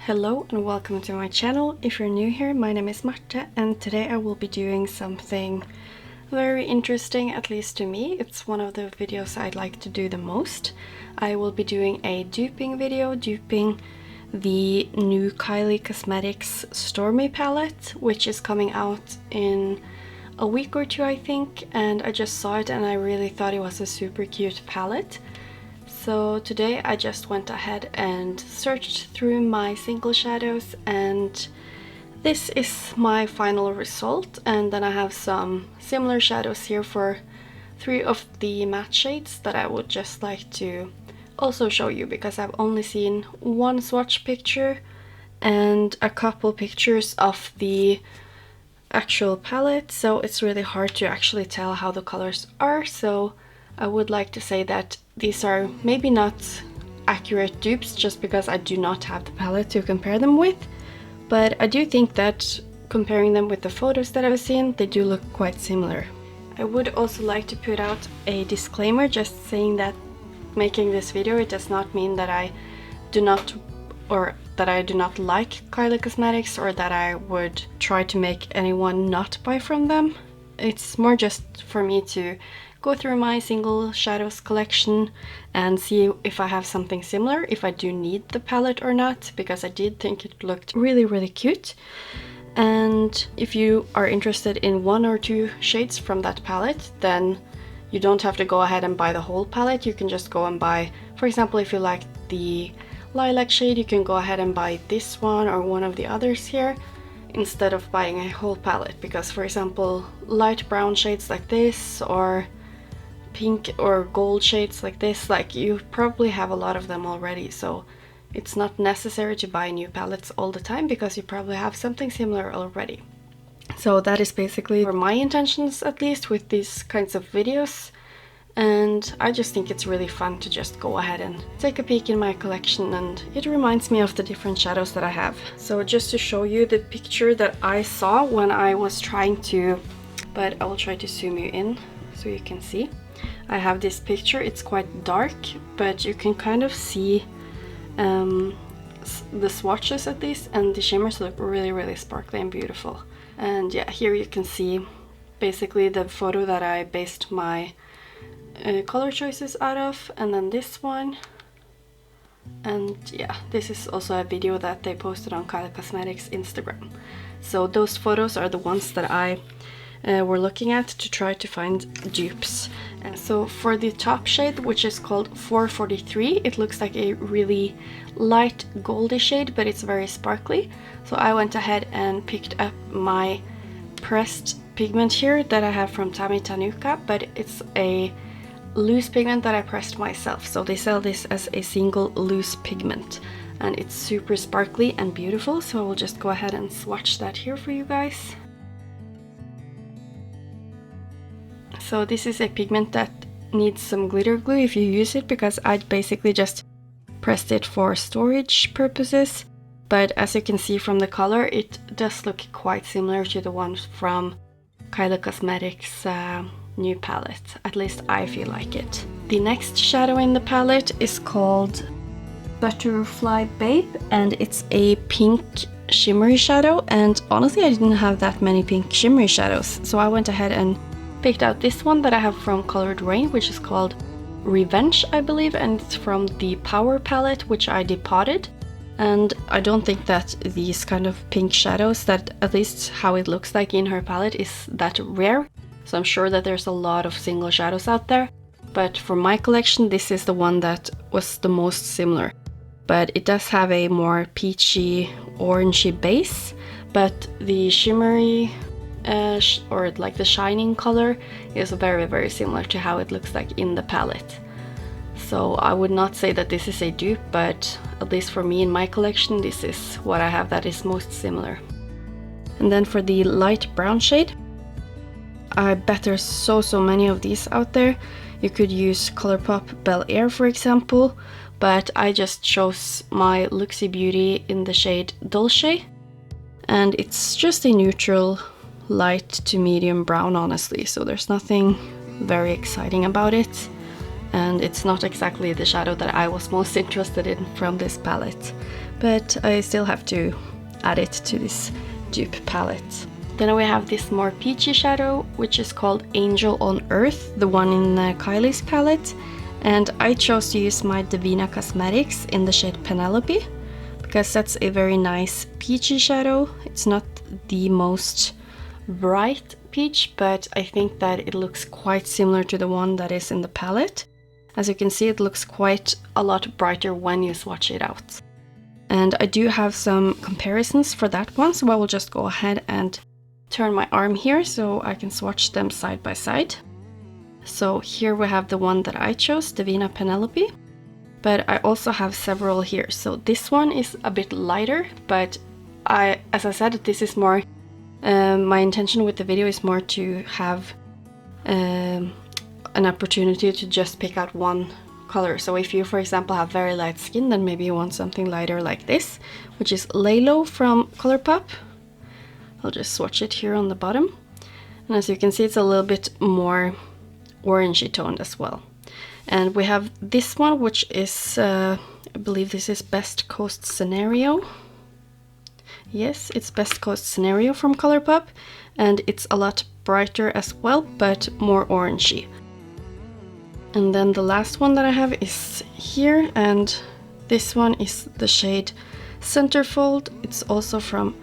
Hello and welcome to my channel. If you're new here, my name is Marte and today I will be doing something very interesting, at least to me. It's one of the videos I'd like to do the most. I will be doing a duping video, duping the new Kylie Cosmetics Stormi palette, which is coming out in a week or two, I think, and I just saw it and I really thought it was a super cute palette. So today I just went ahead and searched through my single shadows, and this is my final result. And then I have some similar shadows here for 3 of the matte shades that I would just like to also show you, because I've only seen one swatch picture and a couple pictures of the actual palette, so it's really hard to actually tell how the colors are. So I would like to say that these are maybe not accurate dupes just because I do not have the palette to compare them with, but I do think that comparing them with the photos that I've seen, they do look quite similar. I would also like to put out a disclaimer just saying that making this video, it does not mean that I do not like Kylie Cosmetics or that I would try to make anyone not buy from them. It's more just for me to go through my single shadows collection and see if I have something similar, if I do need the palette or not, because I did think it looked really cute. And if you are interested in 1 or 2 shades from that palette, then you don't have to go ahead and buy the whole palette. You can just go and buy, for example, if you like the Lilac shade, you can go ahead and buy this one or one of the others here instead of buying a whole palette, because for example light brown shades like this or pink or gold shades like this, like you probably have a lot of them already, so it's not necessary to buy new palettes all the time because you probably have something similar already. So that is basically for my intentions, at least with these kinds of videos, and I just think it's really fun to just go ahead and take a peek in my collection, and it reminds me of the different shadows that I have. So just to show you the picture that I saw when I was trying to, but I will try to zoom you in so you can see. I have this picture, it's quite dark, but you can kind of see the swatches at least, and the shimmers look really sparkly and beautiful. And yeah, here you can see basically the photo that I based my color choices out of, and then this one. And yeah, this is also a video that they posted on Kylie Cosmetics Instagram. So those photos are the ones that I were looking at to try to find dupes. And so for the top shade, which is called 443, it looks like a really light goldy shade, but it's very sparkly. So I went ahead and picked up my pressed pigment here that I have from Tammy Tanuka, but it's a loose pigment that I pressed myself. So they sell this as a single loose pigment, and it's super sparkly and beautiful. So I will just go ahead and swatch that here for you guys. So this is a pigment that needs some glitter glue if you use it, because I basically just pressed it for storage purposes. But as you can see from the color, it does look quite similar to the ones from Kylie Cosmetics new palette. At least I feel like it. The next shadow in the palette is called Butterfly Babe, and it's a pink shimmery shadow. And honestly, I didn't have that many pink shimmery shadows, so I went ahead and picked out this one that I have from Raine, which is called Revenge, I believe, and it's from the Power palette, which I depotted. And I don't think that these kind of pink shadows, that at least how it looks like in her palette, is that rare. So I'm sure that there's a lot of single shadows out there, but for my collection this is the one that was the most similar. But it does have a more peachy orangey base, but the shimmery or like the shining color is very similar to how it looks like in the palette. So I would not say that this is a dupe, but at least for me in my collection, this is what I have that is most similar. And then for the light brown shade, I bet there's so many of these out there. You could use Colourpop Bel Air, for example, but I just chose my Looxi Beauty in the shade Dolce, and it's just a neutral light to medium brown, honestly, so there's nothing very exciting about it, and it's not exactly the shadow that I was most interested in from this palette. but I still have to add it to this dupe palette. Then we have this more peachy shadow, which is called Angel on Earth, the one in Kylie's palette. And I chose to use my Devinah Cosmetics in the shade Penelope, because that's a very nice peachy shadow. It's not the most bright peach, but I think that it looks quite similar to the one that is in the palette. As you can see, it looks quite a lot brighter when you swatch it out. And I do have some comparisons for that one, so I will just go ahead and turn my arm here so I can swatch them side by side. So here we have the one that I chose, Devinah Penelope, but I also have several here. So this one is a bit lighter, but as I said, this is more, my intention with the video is more to have an opportunity to just pick out one color. So if you, for example, have very light skin, then maybe you want something lighter like this, which is Lilo from Colourpop. I'll just swatch it here on the bottom. And as you can see, it's a little bit more orangey toned as well. And we have this one, which is, I believe this is Best Coast Scenario. Yes, it's Best Coast Scenario from Colourpop, and it's a lot brighter as well, but more orangey. And then the last one that I have is here, and this one is the shade Centerfold. It's also from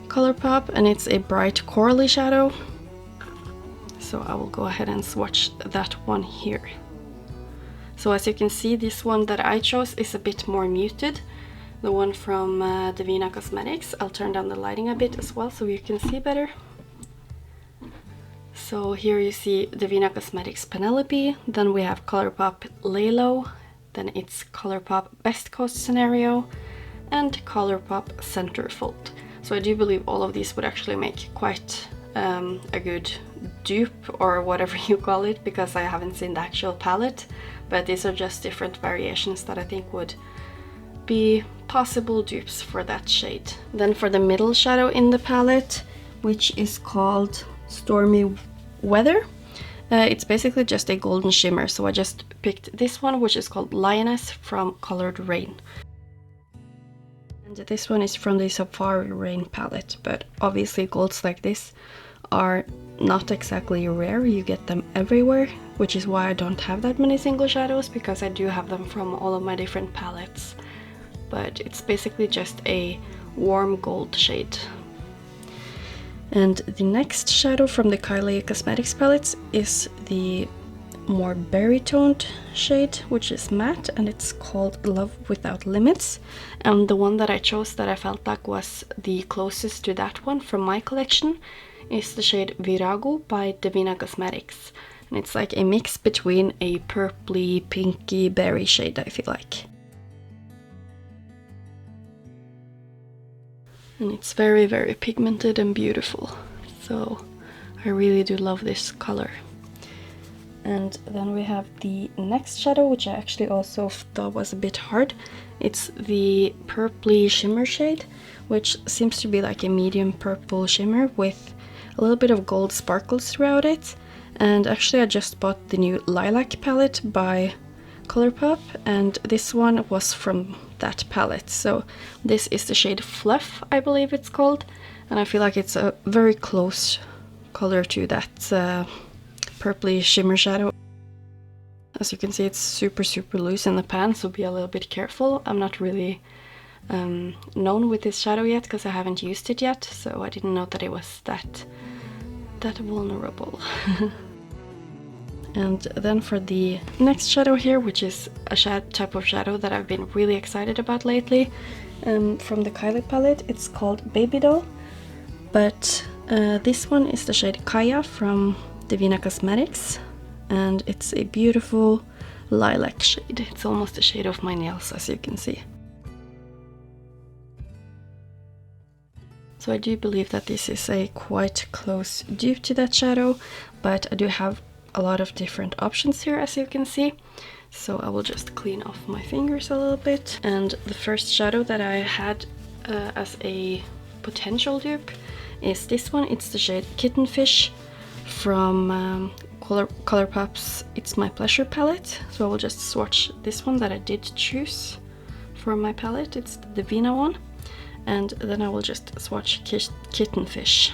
Colourpop, and it's a bright corally shadow. So I will go ahead and swatch that one here. So as you can see, this one that I chose is a bit more muted. The one from Devinah Cosmetics. I'll turn down the lighting a bit as well so you can see better. So here you see Devinah Cosmetics Penelope, then we have Colourpop Lilo, then it's Colourpop Best Coast Scenario, and Colourpop Centerfold. So I do believe all of these would actually make quite a good dupe, or whatever you call it, because I haven't seen the actual palette, but these are just different variations that I think would be possible dupes for that shade. Then for the middle shadow in the palette, which is called Stormy Weather, it's basically just a golden shimmer, so I just picked this one, which is called Lioness from Colored Raine. And this one is from the Safari Raine palette, but obviously golds like this are not exactly rare. You get them everywhere, which is why I don't have that many single shadows, because I do have them from all of my different palettes. But it's basically just a warm gold shade. And the next shadow from the Kylie Cosmetics palettes is the more berry toned shade, which is matte, and it's called Love Without Limits. And the one that I chose that I felt like was the closest to that one from my collection is the shade Virago by Devinah Cosmetics. And it's like a mix between a purpley, pinky berry shade, I feel like. And it's very, very pigmented and beautiful. So I really do love this color. And then we have the next shadow, which I actually also thought was a bit hard. It's the purpley shimmer shade, which seems to be like a medium purple shimmer with a little bit of gold sparkles throughout it. And actually I just bought the new Lilac palette by Colourpop, and this one was from that palette. So this is the shade Fluff, I believe it's called, and I feel like it's a very close color to that purpley shimmer shadow. As you can see, it's super loose in the pan, so be a little bit careful. I'm not really known with this shadow yet because I haven't used it yet, so I didn't know that it was that vulnerable. And then for the next shadow here, which is a type of shadow that I've been really excited about lately, from the Kylie palette, it's called Baby Doll. But this one is the shade Kaya from Devinah Cosmetics, and it's a beautiful lilac shade. It's almost the shade of my nails, as you can see. So I do believe that this is a quite close dupe to that shadow, but I do have a lot of different options here, as you can see. So I will just clean off my fingers a little bit. And the first shadow that I had as a potential dupe is this one. It's the shade Kittenfish from Colourpop's It's My Pleasure palette. So I will just swatch this one that I did choose for my palette. It's the Devinah one. And then I will just swatch Kitten Fish.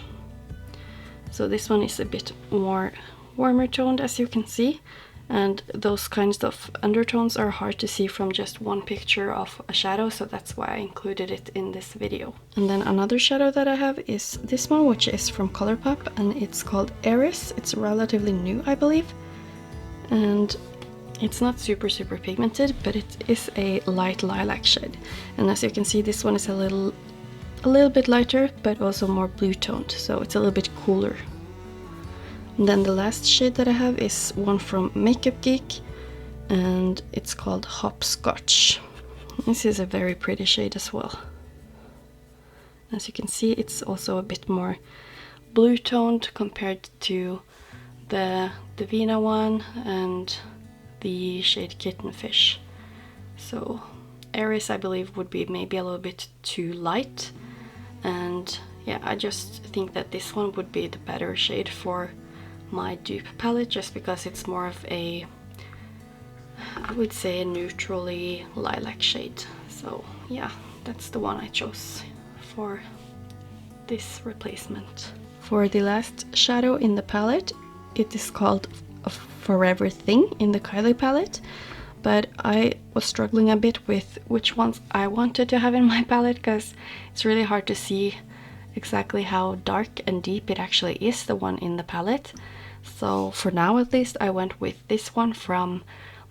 So this one is a bit more warmer toned, as you can see. And those kinds of undertones are hard to see from just one picture of a shadow, so that's why I included it in this video. And then another shadow that I have is this one, which is from Colourpop, and it's called Eris. It's relatively new, I believe. And it's not super pigmented, but it is a light lilac shade. And as you can see, this one is a little bit lighter, but also more blue toned, so it's a little bit cooler. And then the last shade that I have is one from Makeup Geek, and it's called Hopscotch. This is a very pretty shade as well. As you can see, it's also a bit more blue toned compared to the Devinah one and the shade Kitten Fish. So Eris, I believe, would be maybe a little bit too light, and yeah, I just think that this one would be the better shade for my dupe palette, just because it's more of a, I would say, a neutrally lilac shade. So yeah, that's the one I chose for this replacement. For the last shadow in the palette, it is called a Forever Thing in the Kylie palette, but I was struggling a bit with which ones I wanted to have in my palette, because it's really hard to see exactly how dark and deep it actually is, the one in the palette. So for now, at least, I went with this one from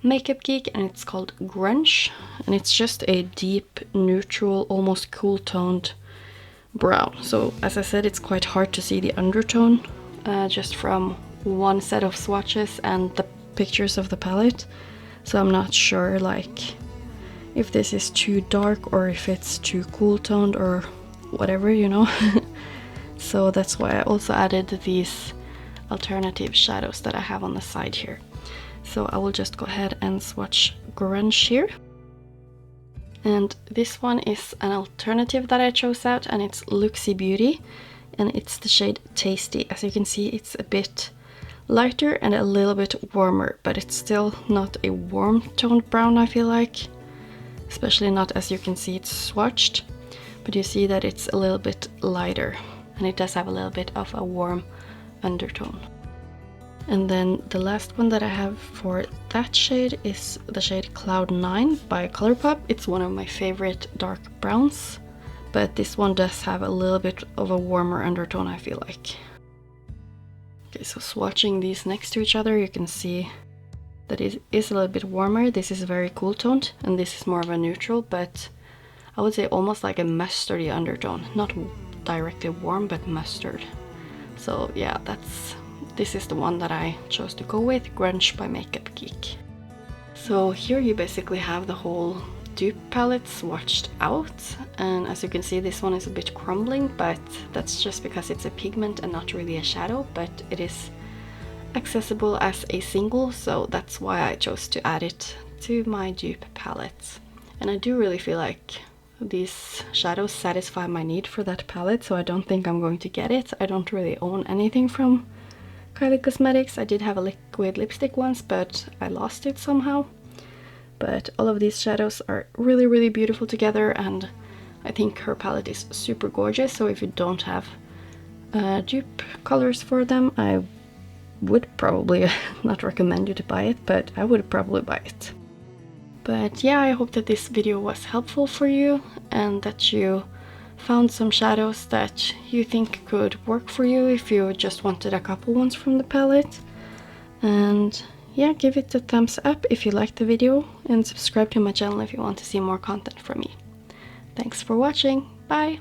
Makeup Geek, and it's called Grunge, and it's just a deep, neutral, almost cool toned brown. So as I said, it's quite hard to see the undertone just from one set of swatches and the pictures of the palette. So I'm not sure like if this is too dark or if it's too cool toned or whatever, you know. So that's why I also added these alternative shadows that I have on the side here. So I will just go ahead and swatch Grunge here. And this one is an alternative that I chose out, and it's Looxi Beauty, and it's the shade Tasty. As you can see, it's a bit lighter and a little bit warmer, but it's still not a warm toned brown, I feel like. Especially not, as you can see, it's swatched, but you see that it's a little bit lighter, and it does have a little bit of a warm undertone. And then the last one that I have for that shade is the shade Cloud 9 by Colourpop. It's one of my favorite dark browns, but this one does have a little bit of a warmer undertone, I feel like. Okay, so swatching these next to each other, you can see that it is a little bit warmer. This is very cool toned, and this is more of a neutral, but I would say almost like a mustardy undertone. Not directly warm, but mustard. So yeah, this is the one that I chose to go with, Grunge by Makeup Geek. So here you basically have the whole dupe palette swatched out, and as you can see, this one is a bit crumbling, but that's just because it's a pigment and not really a shadow, but it is accessible as a single, so that's why I chose to add it to my dupe palette. And I do really feel like these shadows satisfy my need for that palette, so I don't think I'm going to get it. I don't really own anything from Kylie Cosmetics. I did have a liquid lipstick once, but I lost it somehow. But all of these shadows are really beautiful together, and I think her palette is super gorgeous. So if you don't have dupe colors for them, I would probably not recommend you to buy it, but I would probably buy it. But yeah, I hope that this video was helpful for you, and that you found some shadows that you think could work for you if you just wanted a couple ones from the palette. And yeah, give it a thumbs up if you liked the video, and subscribe to my channel if you want to see more content from me. Thanks for watching. Bye!